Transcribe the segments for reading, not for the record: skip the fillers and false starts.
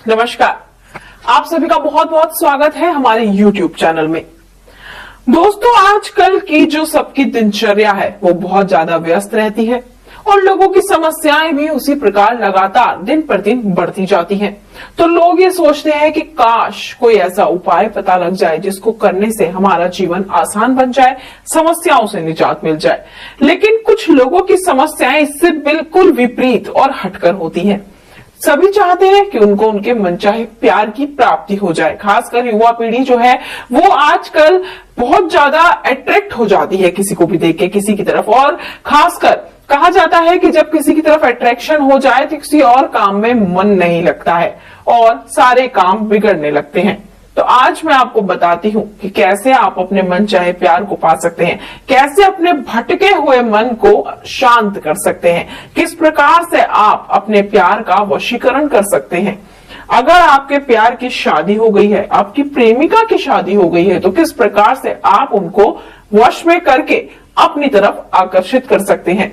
नमस्कार, आप सभी का बहुत बहुत स्वागत है हमारे YouTube चैनल में। दोस्तों, आजकल की जो सबकी दिनचर्या है वो बहुत ज्यादा व्यस्त रहती है और लोगों की समस्याएं भी उसी प्रकार लगातार दिन पर दिन बढ़ती जाती हैं। तो लोग ये सोचते हैं कि काश कोई ऐसा उपाय पता लग जाए जिसको करने से हमारा जीवन आसान बन जाए, समस्याओं से निजात मिल जाए। लेकिन कुछ लोगों की समस्याएं इससे बिल्कुल विपरीत और हटकर होती हैं। सभी चाहते हैं कि उनको उनके मनचाहे प्यार की प्राप्ति हो जाए। खासकर युवा पीढ़ी जो है वो आजकल बहुत ज्यादा अट्रैक्ट हो जाती है किसी को भी देख के, किसी की तरफ। और खासकर कहा जाता है कि जब किसी की तरफ अट्रैक्शन हो जाए तो किसी और काम में मन नहीं लगता है और सारे काम बिगड़ने लगते हैं। तो आज मैं आपको बताती हूँ कि कैसे आप अपने मन चाहे प्यार को पा सकते हैं, कैसे अपने भटके हुए मन को शांत कर सकते हैं, किस प्रकार से आप अपने प्यार का वशीकरण कर सकते हैं। अगर आपके प्यार की शादी हो गई है, आपकी प्रेमिका की शादी हो गई है, तो किस प्रकार से आप उनको वश में करके अपनी तरफ आकर्षित कर सकते हैं।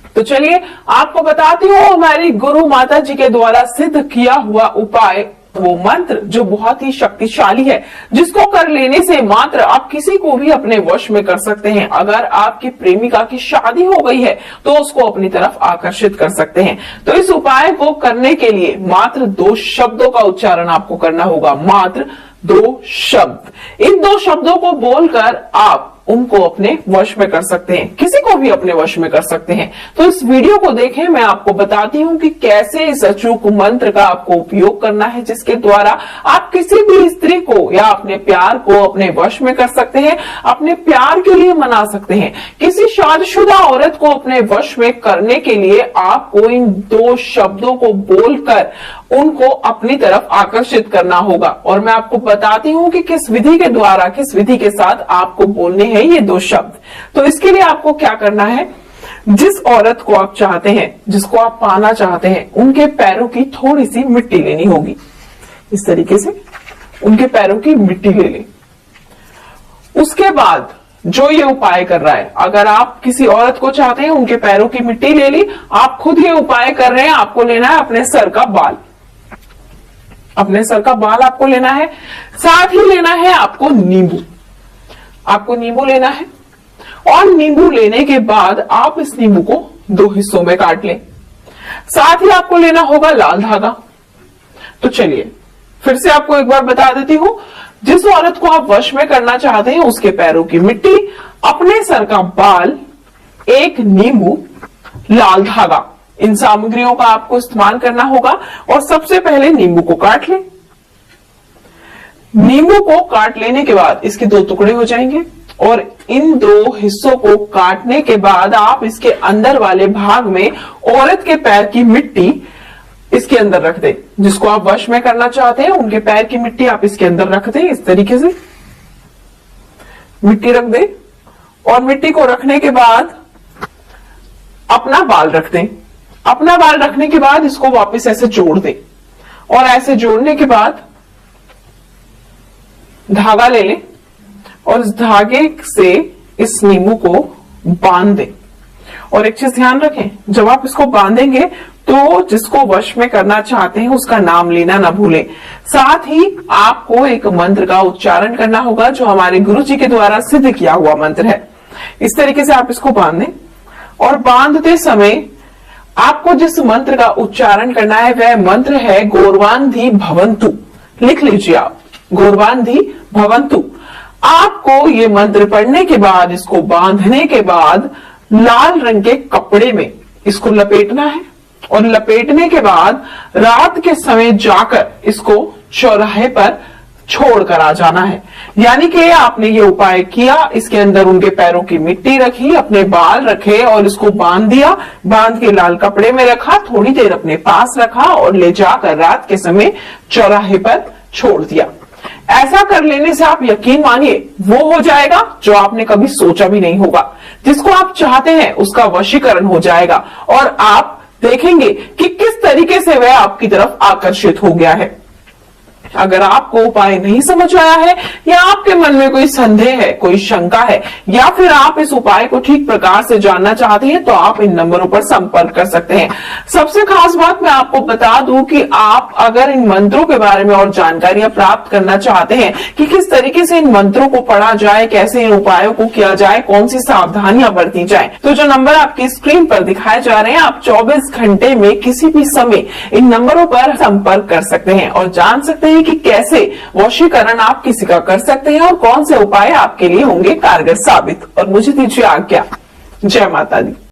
तो चलिए आपको बताती हूँ हमारी गुरु माता जी के द्वारा सिद्ध किया हुआ उपाय, वो मंत्र जो बहुत ही शक्तिशाली है, जिसको कर लेने से मात्र आप किसी को भी अपने वश में कर सकते हैं। अगर आपकी प्रेमिका की शादी हो गई है तो उसको अपनी तरफ आकर्षित कर सकते हैं। तो इस उपाय को करने के लिए मात्र 2 शब्दों का उच्चारण आपको करना होगा, मात्र 2 शब्द। इन 2 शब्दों को बोलकर आप उनको अपने वश में कर सकते हैं, किसी को भी अपने वश में कर सकते हैं। तो इस वीडियो को देखें, मैं आपको बताती हूँ कि कैसे इस अचूक मंत्र का आपको उपयोग करना है, जिसके द्वारा आप किसी भी स्त्री को या अपने प्यार को अपने वश में कर सकते हैं, अपने प्यार के लिए मना सकते हैं। किसी शादीशुदा औरत को अपने वश में करने के लिए आपको इन 2 शब्दों को बोलकर उनको अपनी तरफ आकर्षित करना होगा। और मैं आपको बताती हूँ कि किस विधि के द्वारा, किस विधि के साथ आपको बोलने हैं ये 2 शब्द। तो इसके लिए आपको क्या करना है, जिस औरत को आप चाहते हैं, जिसको आप पाना चाहते हैं, उनके पैरों की थोड़ी सी मिट्टी लेनी होगी। इस तरीके से उनके पैरों की मिट्टी ले लें। उसके बाद जो ये उपाय कर रहा है, अगर आप किसी औरत को चाहते हैं, उनके पैरों की मिट्टी ले ली, आप खुद ये उपाय कर रहे हैं, आपको लेना है अपने सर का बाल। अपने सर का बाल आपको लेना है, साथ ही लेना है आपको नींबू। आपको नींबू लेना है और नींबू लेने के बाद आप इस नींबू को 2 हिस्सों में काट लें। साथ ही आपको लेना होगा लाल धागा। तो चलिए फिर से आपको एक बार बता देती हूं, जिस औरत को आप वश में करना चाहते हैं उसके पैरों की मिट्टी, अपने सर का बाल, 1 नींबू, लाल धागा, इन सामग्रियों का आपको इस्तेमाल करना होगा। और सबसे पहले नींबू को काट लें। नींबू को काट लेने के बाद इसके 2 टुकड़े हो जाएंगे और इन 2 हिस्सों को काटने के बाद आप इसके अंदर वाले भाग में औरत के पैर की मिट्टी इसके अंदर रख दें। जिसको आप वश में करना चाहते हैं उनके पैर की मिट्टी आप इसके अंदर रख दें। इस तरीके से मिट्टी रख दें और मिट्टी को रखने के बाद अपना बाल रख दें। अपना बाल रखने के बाद इसको वापस ऐसे जोड़ दें और ऐसे जोड़ने के बाद धागा ले लें और इस धागे से इस नींबू को बांध दें। और एक चीज ध्यान रखें, जब आप इसको बांधेंगे तो जिसको वश में करना चाहते हैं उसका नाम लेना ना भूलें। साथ ही आपको एक मंत्र का उच्चारण करना होगा जो हमारे गुरु जी के द्वारा सिद्ध किया हुआ मंत्र है। इस तरीके से आप इसको बांधें और बांधते समय आपको जिस मंत्र का उच्चारण करना है वह मंत्र है गौरवांधी भवंतु। लिख लीजिए आप, गौरवांधी भवंतु। आपको ये मंत्र पढ़ने के बाद, इसको बांधने के बाद लाल रंग के कपड़े में इसको लपेटना है और लपेटने के बाद रात के समय जाकर इसको चौराहे पर छोड़कर आ जाना है। यानी कि आपने ये उपाय किया, इसके अंदर उनके पैरों की मिट्टी रखी, अपने बाल रखे और इसको बांध दिया, बांध के लाल कपड़े में रखा, थोड़ी देर अपने पास रखा और ले जाकर रात के समय चौराहे पर छोड़ दिया। ऐसा कर लेने से आप यकीन मानिए वो हो जाएगा जो आपने कभी सोचा भी नहीं होगा। जिसको आप चाहते हैं उसका वशीकरण हो जाएगा और आप देखेंगे कि किस तरीके से वह आपकी तरफ आकर्षित हो गया है। अगर आपको उपाय नहीं समझ आया है या आपके मन में कोई संदेह है, कोई शंका है या फिर आप इस उपाय को ठीक प्रकार से जानना चाहते हैं तो आप इन नंबरों पर संपर्क कर सकते हैं। सबसे खास बात मैं आपको बता दूं कि आप अगर इन मंत्रों के बारे में और जानकारियां प्राप्त करना चाहते हैं कि किस तरीके से इन मंत्रों को पढ़ा जाए, कैसे इन उपायों को किया जाए, कौन सी सावधानियां बरती जाए, तो जो नंबर आपकी स्क्रीन पर दिखाए जा रहे हैं आप 24 घंटे में किसी भी समय इन नंबरों पर संपर्क कर सकते हैं और जान सकते हैं कि कैसे वशीकरण आप किसी का कर सकते हैं और कौन से उपाय आपके लिए होंगे कारगर साबित। और मुझे दीजिए आज्ञा। जय माता दी।